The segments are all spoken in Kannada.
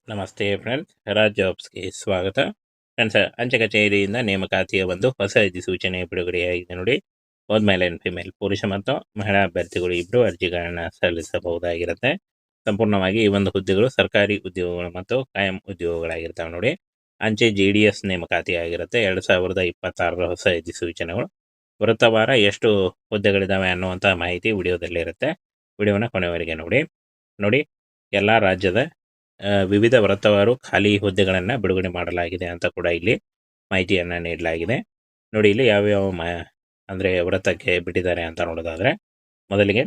ನಮಸ್ತೆ ಫ್ರೆಂಡ್ಸ್, ರಾಜ್ ಜಾಬ್ಸ್ಗೆ ಸ್ವಾಗತ. ಫ್ರೆಂಡ್ಸ್, ಅಂಚೆ ಕಚೇರಿಯಿಂದ ನೇಮಕಾತಿಯ ಒಂದು ಹೊಸ ಅಧಿಸೂಚನೆ ಬಿಡುಗಡೆಯಾಗಿದೆ ನೋಡಿ. ಒಂದು ಮೇಲ್ ಆ್ಯಂಡ್ ಫಿಮೇಲ್, ಪುರುಷ ಮತ್ತು ಮಹಿಳಾ ಅಭ್ಯರ್ಥಿಗಳು ಇಬ್ಬರು ಅರ್ಜಿಗಳನ್ನು ಸಲ್ಲಿಸಬಹುದಾಗಿರುತ್ತೆ. ಸಂಪೂರ್ಣವಾಗಿ ಈ ಒಂದು ಹುದ್ದೆಗಳು ಸರ್ಕಾರಿ ಉದ್ಯೋಗಗಳು ಮತ್ತು ಕಾಯಂ ಉದ್ಯೋಗಗಳಾಗಿರ್ತವೆ ನೋಡಿ. ಅಂಚೆ JDS ನೇಮಕಾತಿ ಆಗಿರುತ್ತೆ. 2026 ಹೊಸ ಅಧಿಸೂಚನೆಗಳು. ವೃತ್ತವಾರ ಎಷ್ಟು ಹುದ್ದೆಗಳಿದ್ದಾವೆ ಅನ್ನುವಂಥ ಮಾಹಿತಿ ವಿಡಿಯೋದಲ್ಲಿರುತ್ತೆ. ವಿಡಿಯೋನ ಕೊನೆವರೆಗೆ ನೋಡಿ. ಎಲ್ಲ ರಾಜ್ಯದ ವಿವಿಧ ವೃತ್ತವಾರು ಖಾಲಿ ಹುದ್ದೆಗಳನ್ನು ಬಿಡುಗಡೆ ಮಾಡಲಾಗಿದೆ ಅಂತ ಕೂಡ ಇಲ್ಲಿ ಮಾಹಿತಿಯನ್ನು ನೀಡಲಾಗಿದೆ ನೋಡಿ. ಇಲ್ಲಿ ಯಾವ್ಯಾವ ಅಂದರೆ ವೃತ್ತಕ್ಕೆ ಬಿಟ್ಟಿದ್ದಾರೆ ಅಂತ ನೋಡೋದಾದರೆ, ಮೊದಲಿಗೆ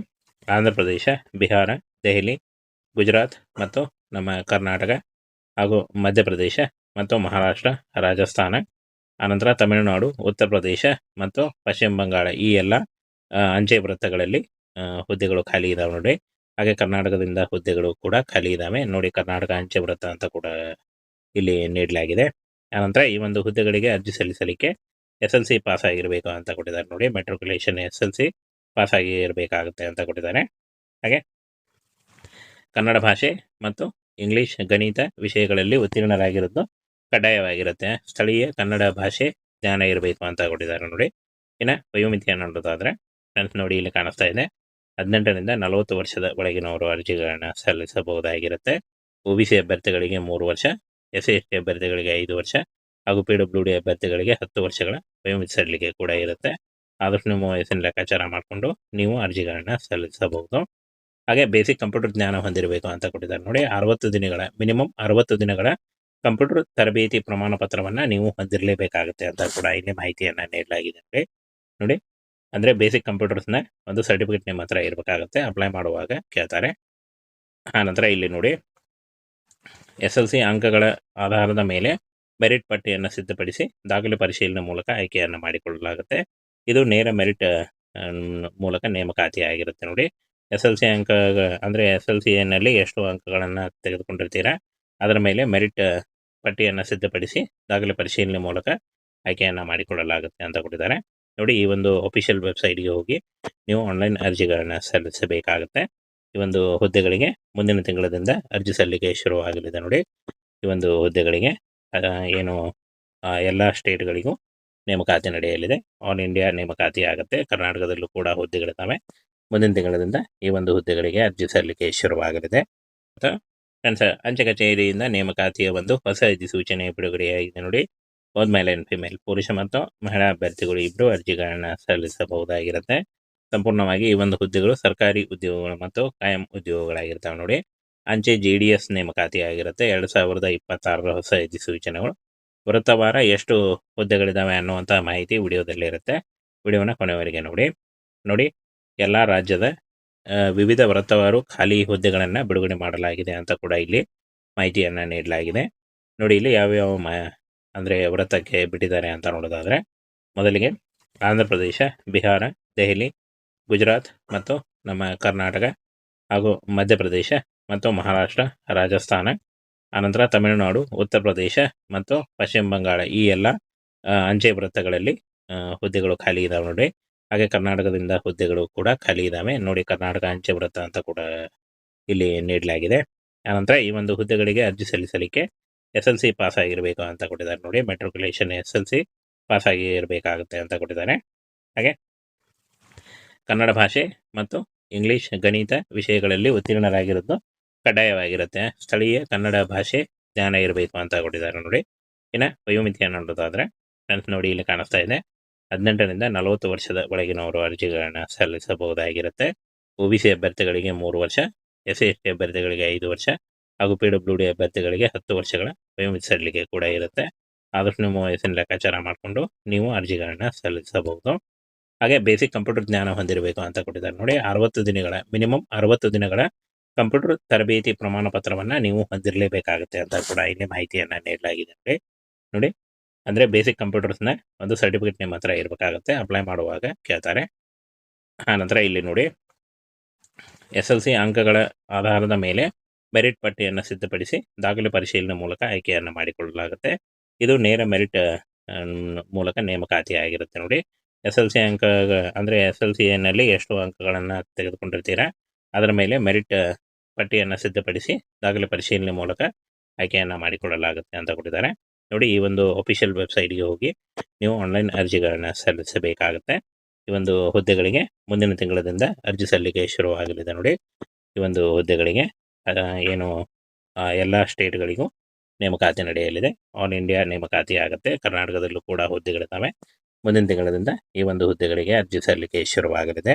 ಆಂಧ್ರ ಪ್ರದೇಶ, ಬಿಹಾರ, ದೆಹಲಿ, ಗುಜರಾತ್ ಮತ್ತು ನಮ್ಮ ಕರ್ನಾಟಕ ಹಾಗೂ ಮಧ್ಯಪ್ರದೇಶ ಮತ್ತು ಮಹಾರಾಷ್ಟ್ರ, ರಾಜಸ್ಥಾನ, ಆನಂತರ ತಮಿಳುನಾಡು, ಉತ್ತರ ಪ್ರದೇಶ ಮತ್ತು ಪಶ್ಚಿಮ ಬಂಗಾಳ, ಈ ಎಲ್ಲ ಅಂಚೆ ವೃತ್ತಗಳಲ್ಲಿ ಹುದ್ದೆಗಳು ಖಾಲಿ ಇದಾವೆ ನೋಡಿ. ಹಾಗೆ ಕರ್ನಾಟಕದಿಂದ ಹುದ್ದೆಗಳು ಕೂಡ ಖಾಲಿ ಇದ್ದಾವೆ ನೋಡಿ. ಕರ್ನಾಟಕ ಅಂಚೆ ವೃತ್ತ ಅಂತ ಕೂಡ ಇಲ್ಲಿ ನೀಡಲಾಗಿದೆ. ಆನಂತರ ಈ ಒಂದು ಹುದ್ದೆಗಳಿಗೆ ಅರ್ಜಿ ಸಲ್ಲಿಸಲಿಕ್ಕೆ SLC ಪಾಸ್ ಆಗಿರಬೇಕು ಅಂತ ಕೊಟ್ಟಿದ್ದಾರೆ ನೋಡಿ. ಮೆಟ್ರಿಕ್ಯುಲೇಷನ್ SLC ಪಾಸ್ ಆಗಿ ಇರಬೇಕಾಗುತ್ತೆ ಅಂತ ಕೊಟ್ಟಿದ್ದಾರೆ. ಹಾಗೆ ಕನ್ನಡ ಭಾಷೆ ಮತ್ತು ಇಂಗ್ಲಿಷ್, ಗಣಿತ ವಿಷಯಗಳಲ್ಲಿ ಉತ್ತೀರ್ಣರಾಗಿರೋದು ಕಡ್ಡಾಯವಾಗಿರುತ್ತೆ. ಸ್ಥಳೀಯ ಕನ್ನಡ ಭಾಷೆ ಜ್ಞಾನ ಇರಬೇಕು ಅಂತ ಕೊಟ್ಟಿದ್ದಾರೆ ನೋಡಿ. ಇನ್ನು ವಯೋಮಿತಿಯನ್ನು ನೋಡೋದಾದರೆ ಫ್ರೆಂಡ್ಸ್ ನೋಡಿ, ಇಲ್ಲಿ ಕಾಣಿಸ್ತಾ ಇದೆ 18ರಿಂದ 40 ವರ್ಷದ ಒಳಗಿನವರು ಅರ್ಜಿಗಳನ್ನು ಸಲ್ಲಿಸಬಹುದಾಗಿರುತ್ತೆ. OBC ಅಭ್ಯರ್ಥಿಗಳಿಗೆ 3 ವರ್ಷ, SC/ST ಅಭ್ಯರ್ಥಿಗಳಿಗೆ 5 ವರ್ಷ ಹಾಗೂ PWD ಅಭ್ಯರ್ಥಿಗಳಿಗೆ 10 ವರ್ಷಗಳ ವಯೋಮಿತಿ ಸಡಿಲಿಕೆ ಕೂಡ ಇರುತ್ತೆ. ಆದಷ್ಟು ನಿಮ್ಮ ವಯಸ್ಸಿನ ಲೆಕ್ಕಾಚಾರ ಮಾಡಿಕೊಂಡು ನೀವು ಅರ್ಜಿಗಳನ್ನು ಸಲ್ಲಿಸಬಹುದು. ಹಾಗೆ ಬೇಸಿಕ್ ಕಂಪ್ಯೂಟರ್ ಜ್ಞಾನ ಹೊಂದಿರಬೇಕು ಅಂತ ಕೊಟ್ಟಿದ್ದಾರೆ ನೋಡಿ. 60 ದಿನಗಳ ಮಿನಿಮಮ್ 60 ದಿನಗಳ ಕಂಪ್ಯೂಟರ್ ತರಬೇತಿ ಪ್ರಮಾಣ ಪತ್ರವನ್ನು ನೀವು ಹೊಂದಿರಲೇಬೇಕಾಗುತ್ತೆ ಅಂತ ಕೂಡ ಇಲ್ಲಿ ಮಾಹಿತಿಯನ್ನು ನೀಡಲಾಗಿದೆ ನೋಡಿ. ಅಂದರೆ ಬೇಸಿಕ್ ಕಂಪ್ಯೂಟರ್ಸ್ನ ಒಂದು ಸರ್ಟಿಫಿಕೇಟ್ ನಿಮ್ಮ ಹತ್ರ ಇರಬೇಕಾಗುತ್ತೆ, ಅಪ್ಲೈ ಮಾಡುವಾಗ ಕೇಳ್ತಾರೆ. ಆನಂತರ ಇಲ್ಲಿ ನೋಡಿ, SLC ಅಂಕಗಳ ಆಧಾರದ ಮೇಲೆ ಮೆರಿಟ್ ಪಟ್ಟಿಯನ್ನು ಸಿದ್ಧಪಡಿಸಿ ದಾಖಲೆ ಪರಿಶೀಲನೆ ಮೂಲಕ ಆಯ್ಕೆಯನ್ನು ಮಾಡಿಕೊಳ್ಳಲಾಗುತ್ತೆ. ಇದು ನೇರ ಮೆರಿಟ್ ಮೂಲಕ ನೇಮಕಾತಿ ಆಗಿರುತ್ತೆ ನೋಡಿ. SLC ಅಂಕ ಅಂದರೆ SLCನಲ್ಲಿ ಎಷ್ಟು ಅಂಕಗಳನ್ನು ತೆಗೆದುಕೊಂಡಿರ್ತೀರಾ ಅದರ ಮೇಲೆ ಮೆರಿಟ್ ಪಟ್ಟಿಯನ್ನು ಸಿದ್ಧಪಡಿಸಿ ದಾಖಲೆ ಪರಿಶೀಲನೆ ಮೂಲಕ ಆಯ್ಕೆಯನ್ನು ಮಾಡಿಕೊಳ್ಳಲಾಗುತ್ತೆ ಅಂತ ಕೊಟ್ಟಿದ್ದಾರೆ ನೋಡಿ. ಈ ಒಂದು ಅಫಿಷಿಯಲ್ ವೆಬ್ಸೈಟ್ಗೆ ಹೋಗಿ ನೀವು ಆನ್ಲೈನ್ ಅರ್ಜಿಗಳನ್ನು ಸಲ್ಲಿಸಬೇಕಾಗುತ್ತೆ. ಈ ಒಂದು ಹುದ್ದೆಗಳಿಗೆ ಮುಂದಿನ ತಿಂಗಳದಿಂದ ಅರ್ಜಿ ಸಲ್ಲಿಕೆ ಶುರುವಾಗಲಿದೆ ನೋಡಿ. ಈ ಒಂದು ಹುದ್ದೆಗಳಿಗೆ ಏನು ಎಲ್ಲ ಸ್ಟೇಟ್ಗಳಿಗೂ ನೇಮಕಾತಿ ನಡೆಯಲಿದೆ. ಆಲ್ ಇಂಡಿಯಾ ನೇಮಕಾತಿ ಆಗುತ್ತೆ. ಕರ್ನಾಟಕದಲ್ಲೂ ಕೂಡ ಹುದ್ದೆಗಳಿದ್ದಾವೆ. ಮುಂದಿನ ತಿಂಗಳಿಂದ ಈ ಒಂದು ಹುದ್ದೆಗಳಿಗೆ ಅರ್ಜಿ ಸಲ್ಲಿಕೆ ಶುರುವಾಗಲಿದೆ. ಫ್ರೆಂಡ್ಸ್, ಅಂಚೆ ಕಚೇರಿಯಿಂದ ನೇಮಕಾತಿಯ ಒಂದು ಹೊಸ ಅಧಿಸೂಚನೆ ಬಿಡುಗಡೆಯಾಗಿದೆ ನೋಡಿ. ಒಂದು ಮೇಲ್ ಆ್ಯಂಡ್ ಫಿಮೇಲ್, ಪುರುಷ ಮತ್ತು ಮಹಿಳಾ ಅಭ್ಯರ್ಥಿಗಳು ಇಬ್ಬರು ಅರ್ಜಿಗಳನ್ನು ಸಲ್ಲಿಸಬಹುದಾಗಿರುತ್ತೆ. ಸಂಪೂರ್ಣವಾಗಿ ಈ ಒಂದು ಹುದ್ದೆಗಳು ಸರ್ಕಾರಿ ಉದ್ಯೋಗಗಳು ಮತ್ತು ಕಾಯಂ ಉದ್ಯೋಗಗಳಾಗಿರ್ತವೆ ನೋಡಿ. ಅಂಚೆ JDS ನೇಮಕಾತಿ ಆಗಿರುತ್ತೆ. 2026 ಹೊಸ ಅಧಿಸೂಚನೆಗಳು. ವೃತ್ತವಾರ ಎಷ್ಟು ಹುದ್ದೆಗಳಿದ್ದಾವೆ ಅನ್ನುವಂಥ ಮಾಹಿತಿ ವಿಡಿಯೋದಲ್ಲಿರುತ್ತೆ. ವಿಡಿಯೋನ ಕೊನೆವರೆಗೆ ನೋಡಿ. ಎಲ್ಲ ರಾಜ್ಯದ ವಿವಿಧ ವೃತ್ತವಾರು ಖಾಲಿ ಹುದ್ದೆಗಳನ್ನು ಬಿಡುಗಡೆ ಮಾಡಲಾಗಿದೆ ಅಂತ ಕೂಡ ಇಲ್ಲಿ ಮಾಹಿತಿಯನ್ನು ನೀಡಲಾಗಿದೆ ನೋಡಿ. ಇಲ್ಲಿ ಯಾವ್ಯಾವ ಅಂದರೆ ವೃತ್ತಕ್ಕೆ ಬಿಟ್ಟಿದ್ದಾರೆ ಅಂತ ನೋಡೋದಾದರೆ, ಮೊದಲಿಗೆ ಆಂಧ್ರ ಪ್ರದೇಶ, ಬಿಹಾರ, ದೆಹಲಿ, ಗುಜರಾತ್ ಮತ್ತು ನಮ್ಮ ಕರ್ನಾಟಕ ಹಾಗೂ ಮಧ್ಯಪ್ರದೇಶ ಮತ್ತು ಮಹಾರಾಷ್ಟ್ರ, ರಾಜಸ್ಥಾನ, ಆನಂತರ ತಮಿಳುನಾಡು, ಉತ್ತರ ಪ್ರದೇಶ ಮತ್ತು ಪಶ್ಚಿಮ ಬಂಗಾಳ, ಈ ಎಲ್ಲ ಅಂಚೆ ವೃತ್ತಗಳಲ್ಲಿ ಹುದ್ದೆಗಳು ಖಾಲಿ ಇದಾವೆ ನೋಡಿ. ಹಾಗೆ ಕರ್ನಾಟಕದಿಂದ ಹುದ್ದೆಗಳು ಕೂಡ ಖಾಲಿ ಇದ್ದಾವೆ ನೋಡಿ. ಕರ್ನಾಟಕ ಅಂಚೆ ವೃತ್ತ ಅಂತ ಕೂಡ ಇಲ್ಲಿ ನೀಡಲಾಗಿದೆ. ಆನಂತರ ಈ ಒಂದು ಹುದ್ದೆಗಳಿಗೆ ಅರ್ಜಿ ಸಲ್ಲಿಸಲಿಕ್ಕೆ SLC ಪಾಸ್ ಆಗಿರಬೇಕು ಅಂತ ಕೊಟ್ಟಿದ್ದಾರೆ ನೋಡಿ. ಮೆಟ್ರಿಕ್ಯುಲೇಷನ್ SLC ಪಾಸ್ ಆಗಿ ಇರಬೇಕಾಗುತ್ತೆ ಅಂತ ಕೊಟ್ಟಿದ್ದಾರೆ. ಹಾಗೆ ಕನ್ನಡ ಭಾಷೆ ಮತ್ತು ಇಂಗ್ಲಿಷ್, ಗಣಿತ ವಿಷಯಗಳಲ್ಲಿ ಉತ್ತೀರ್ಣರಾಗಿರೋದು ಕಡ್ಡಾಯವಾಗಿರುತ್ತೆ. ಸ್ಥಳೀಯ ಕನ್ನಡ ಭಾಷೆ ಜ್ಞಾನ ಇರಬೇಕು ಅಂತ ಕೊಟ್ಟಿದ್ದಾರೆ ನೋಡಿ. ಇನ್ನು ವಯೋಮಿತಿಯನ್ನು ನೋಡೋದಾದರೆ ಫ್ರೆಂಡ್ಸ್ ನೋಡಿ, ಇಲ್ಲಿ ಕಾಣಿಸ್ತಾ ಇದೆ 18ರಿಂದ 40 ವರ್ಷದ ಒಳಗಿನವರು ಅರ್ಜಿಗಳನ್ನು ಸಲ್ಲಿಸಬಹುದಾಗಿರುತ್ತೆ. OBC ಅಭ್ಯರ್ಥಿಗಳಿಗೆ 3 ವರ್ಷ, SC/ST ಅಭ್ಯರ್ಥಿಗಳಿಗೆ 5 ವರ್ಷ ಹಾಗೂ PWD ಅಭ್ಯರ್ಥಿಗಳಿಗೆ 10 ವರ್ಷಗಳ ವಯೋಮಿತಿ ಸಡಿಲಿಕೆ ಕೂಡ ಇರುತ್ತೆ. ಆದಷ್ಟು ನಿಮ್ಮ ವಯಸ್ಸಿನ ಲೆಕ್ಕಾಚಾರ ಮಾಡಿಕೊಂಡು ನೀವು ಅರ್ಜಿಗಳನ್ನು ಸಲ್ಲಿಸಬಹುದು. ಹಾಗೆ ಬೇಸಿಕ್ ಕಂಪ್ಯೂಟರ್ ಜ್ಞಾನ ಹೊಂದಿರಬೇಕು ಅಂತ ಕೊಟ್ಟಿದ್ದಾರೆ ನೋಡಿ. 60 ದಿನಗಳ ಮಿನಿಮಮ್ 60 ದಿನಗಳ ಕಂಪ್ಯೂಟರ್ ತರಬೇತಿ ಪ್ರಮಾಣ ಪತ್ರವನ್ನು ನೀವು ಹೊಂದಿರಲೇಬೇಕಾಗುತ್ತೆ ಅಂತ ಕೂಡ ಇಲ್ಲಿ ಮಾಹಿತಿಯನ್ನು ನೀಡಲಾಗಿದೆ ನೋಡಿ. ಅಂದರೆ ಬೇಸಿಕ್ ಕಂಪ್ಯೂಟರ್ಸ್ನ ಒಂದು ಸರ್ಟಿಫಿಕೇಟ್ ನಿಮ್ಮ ಹತ್ರ ಇರಬೇಕಾಗುತ್ತೆ, ಅಪ್ಲೈ ಮಾಡುವಾಗ ಕೇಳ್ತಾರೆ. ಆನಂತರ ಇಲ್ಲಿ ನೋಡಿ, SLC ಅಂಕಗಳ ಆಧಾರದ ಮೇಲೆ ಮೆರಿಟ್ ಪಟ್ಟಿಯನ್ನು ಸಿದ್ಧಪಡಿಸಿ ದಾಖಲೆ ಪರಿಶೀಲನೆ ಮೂಲಕ ಆಯ್ಕೆಯನ್ನು ಮಾಡಿಕೊಳ್ಳಲಾಗುತ್ತೆ. ಇದು ನೇರ ಮೆರಿಟ್ ಮೂಲಕ ನೇಮಕಾತಿ ಆಗಿರುತ್ತೆ ನೋಡಿ. SLC ಅಂಕ ಅಂದರೆ SLCನಲ್ಲಿ ಎಷ್ಟು ಅಂಕಗಳನ್ನು ತೆಗೆದುಕೊಂಡಿರ್ತೀರಾ ಅದರ ಮೇಲೆ ಮೆರಿಟ್ ಪಟ್ಟಿಯನ್ನು ಸಿದ್ಧಪಡಿಸಿ ದಾಖಲೆ ಪರಿಶೀಲನೆ ಮೂಲಕ ಆಯ್ಕೆಯನ್ನು ಮಾಡಿಕೊಳ್ಳಲಾಗುತ್ತೆ ಅಂತ ಕೊಟ್ಟಿದ್ದಾರೆ. ನೋಡಿ, ಈ ಒಂದು ಅಫಿಷಿಯಲ್ ವೆಬ್ಸೈಟ್ಗೆ ಹೋಗಿ ನೀವು ಆನ್ಲೈನ್ ಅರ್ಜಿಗಳನ್ನು ಸಲ್ಲಿಸಬೇಕಾಗುತ್ತೆ. ಈ ಒಂದು ಹುದ್ದೆಗಳಿಗೆ ಮುಂದಿನ ತಿಂಗಳದಿಂದ ಅರ್ಜಿ ಸಲ್ಲಿಕೆ ಶುರುವಾಗಲಿದೆ. ನೋಡಿ, ಈ ಒಂದು ಹುದ್ದೆಗಳಿಗೆ ಏನು ಎಲ್ಲ ಸ್ಟೇಟ್ಗಳಿಗೂ ನೇಮಕಾತಿ ನಡೆಯಲಿದೆ. ಆಲ್ ಇಂಡಿಯಾ ನೇಮಕಾತಿ ಆಗುತ್ತೆ. ಕರ್ನಾಟಕದಲ್ಲೂ ಕೂಡ ಹುದ್ದೆಗಳಿದ್ದಾವೆ. ಮುಂದಿನ ತಿಂಗಳದಿಂದ ಈ ಒಂದು ಹುದ್ದೆಗಳಿಗೆ ಅರ್ಜಿ ಸಲ್ಲಿಕೆ ಶುರುವಾಗಲಿದೆ.